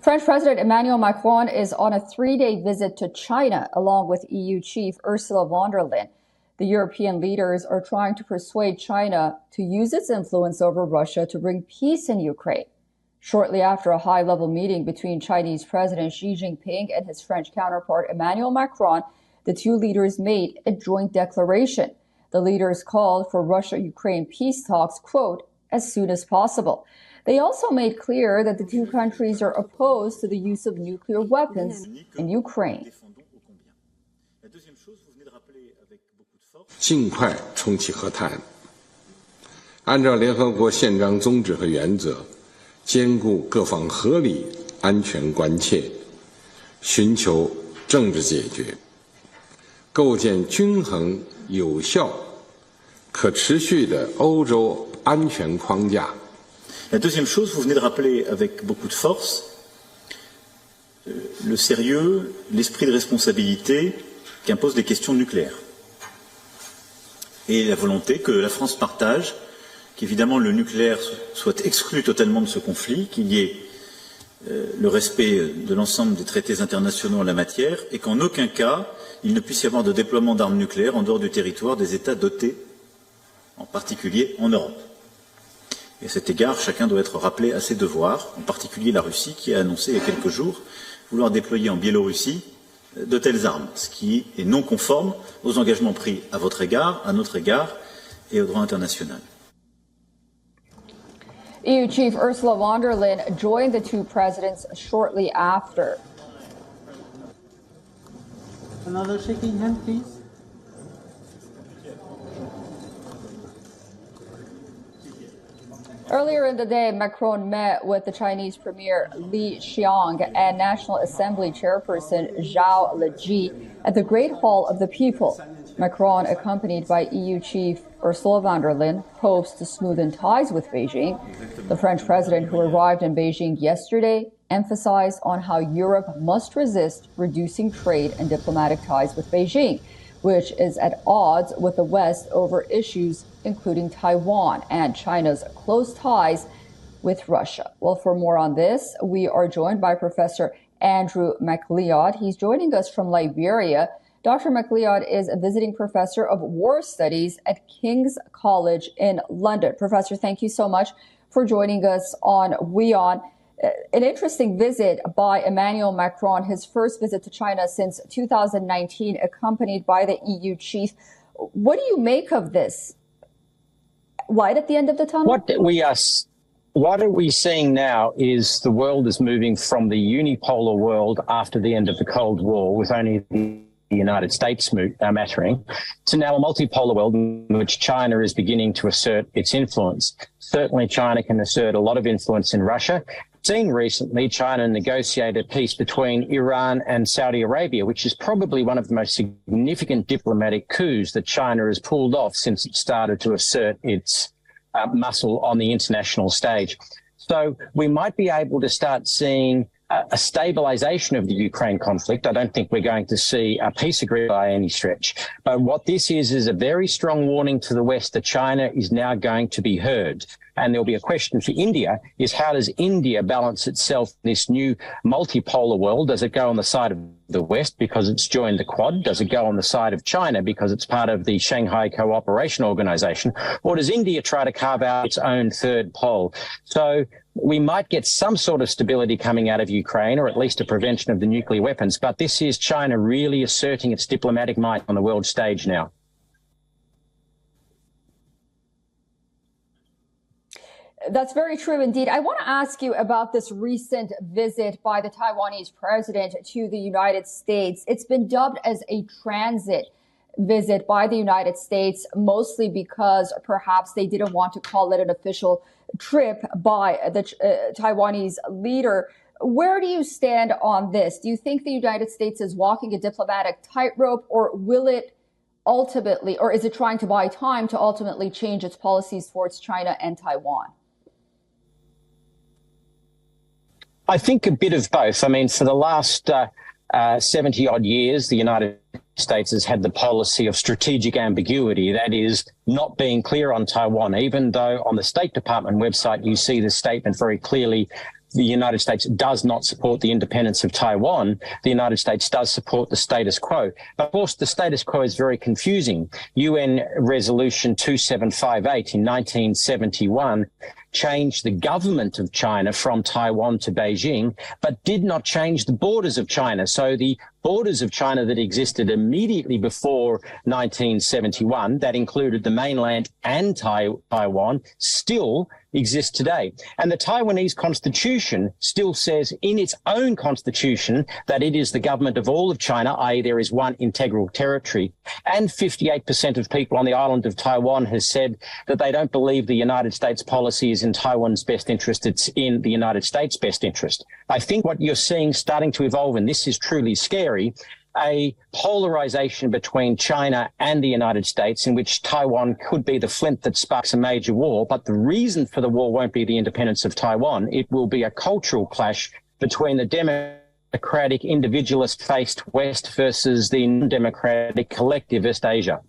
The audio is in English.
French President Emmanuel Macron is on a 3-day visit to China, along with EU chief Ursula von der Leyen. The European leaders are trying to persuade China to use its influence over Russia to bring peace in Ukraine. Shortly after a high-level meeting between Chinese President Xi Jinping and his French counterpart Emmanuel Macron, the two leaders made a joint declaration. The leaders called for Russia-Ukraine peace talks, quote, as soon as possible. They also made clear that the two countries are opposed to the use of nuclear weapons in Ukraine. 尽快重启和谈，按照联合国宪章宗旨和原则，兼顾各方合理安全关切，寻求政治解决，构建均衡、有效、可持续的欧洲安全框架。 La deuxième chose, vous venez de rappeler avec beaucoup de force le sérieux, l'esprit de responsabilité qu'imposent les questions nucléaires. Et la volonté que la France partage, qu'évidemment le nucléaire soit exclu totalement de ce conflit, qu'il y ait le respect de l'ensemble des traités internationaux en la matière, et qu'en aucun cas il ne puisse y avoir de déploiement d'armes nucléaires en dehors du territoire des États dotés, en particulier en Europe. Et à cet égard, chacun doit être rappelé à ses devoirs, en particulier la Russie qui a annoncé il y a quelques jours vouloir déployer en Biélorussie de telles armes, ce qui est non conforme aux engagements pris à votre égard, à notre égard et au droit international. EU Chief Ursula von der Leyen joined the two presidents shortly after. Another shaking hand, please. Earlier in the day, Macron met with the Chinese Premier Li Qiang and National Assembly Chairperson Zhao Leji at the Great Hall of the People. Macron, accompanied by EU Chief Ursula von der Leyen, hopes to smoothen ties with Beijing. The French president, who arrived in Beijing yesterday, emphasized on how Europe must resist reducing trade and diplomatic ties with Beijing, which is at odds with the West over issues including Taiwan and China's close ties with Russia. Well, for more on this, we are joined by Professor Andrew MacLeod. He's joining us from Liberia. Dr. MacLeod is a visiting professor of war studies at King's College in London. Professor, thank you so much for joining us on WION. An interesting visit by Emmanuel Macron, his first visit to China since 2019, accompanied by the EU chief. What do you make of this? Light at the end of the tunnel? What are we seeing now is the world is moving from the unipolar world after the end of the Cold War, with only the United States mattering, to now a multipolar world in which China is beginning to assert its influence. Certainly China can assert a lot of influence in Russia. Seen recently, China negotiated peace between Iran and Saudi Arabia, which is probably one of the most significant diplomatic coups that China has pulled off since it started to assert its muscle on the international stage. So we might be able to start seeing a stabilization of the Ukraine conflict. I don't think we're going to see a peace agreement by any stretch. But what this is a very strong warning to the West that China is now going to be heard. And there'll be a question for India, is how does India balance itself in this new multipolar world? Does it go on the side of the West because it's joined the Quad? Does it go on the side of China because it's part of the Shanghai Cooperation Organization? Or does India try to carve out its own third pole? So we might get some sort of stability coming out of Ukraine, or at least a prevention of the nuclear weapons. But this is China really asserting its diplomatic might on the world stage now. That's very true indeed. I want to ask you about this recent visit by the Taiwanese president to the United States. It's been dubbed as a transit visit by the United States, mostly because perhaps they didn't want to call it an official trip by the Taiwanese leader. Where do you stand on this? Do you think the United States is walking a diplomatic tightrope, or will it ultimately, or is it trying to buy time to ultimately change its policies towards China and Taiwan? I think a bit of both. I mean, for the last 70 odd years, the United States has had the policy of strategic ambiguity, that is, not being clear on Taiwan, even though on the State Department website you see the statement very clearly the United States does not support the independence of Taiwan. The United States does support the status quo. But of course, the status quo is very confusing. UN Resolution 2758 in 1971 changed the government of China from Taiwan to Beijing, but did not change the borders of China. So the borders of China that existed immediately before 1971, that included the mainland and Taiwan, still exist today. And the Taiwanese constitution still says in its own constitution that it is the government of all of China, i.e. there is one integral territory. And 58% of people on the island of Taiwan has said that they don't believe the United States policy is in Taiwan's best interest, it's in the United States' best interest. I think what you're seeing starting to evolve, and this is truly scary, a polarization between China and the United States in which Taiwan could be the flint that sparks a major war. But the reason for the war won't be the independence of Taiwan. It will be a cultural clash between the democratic individualist-faced West versus the non-democratic collectivist Asia.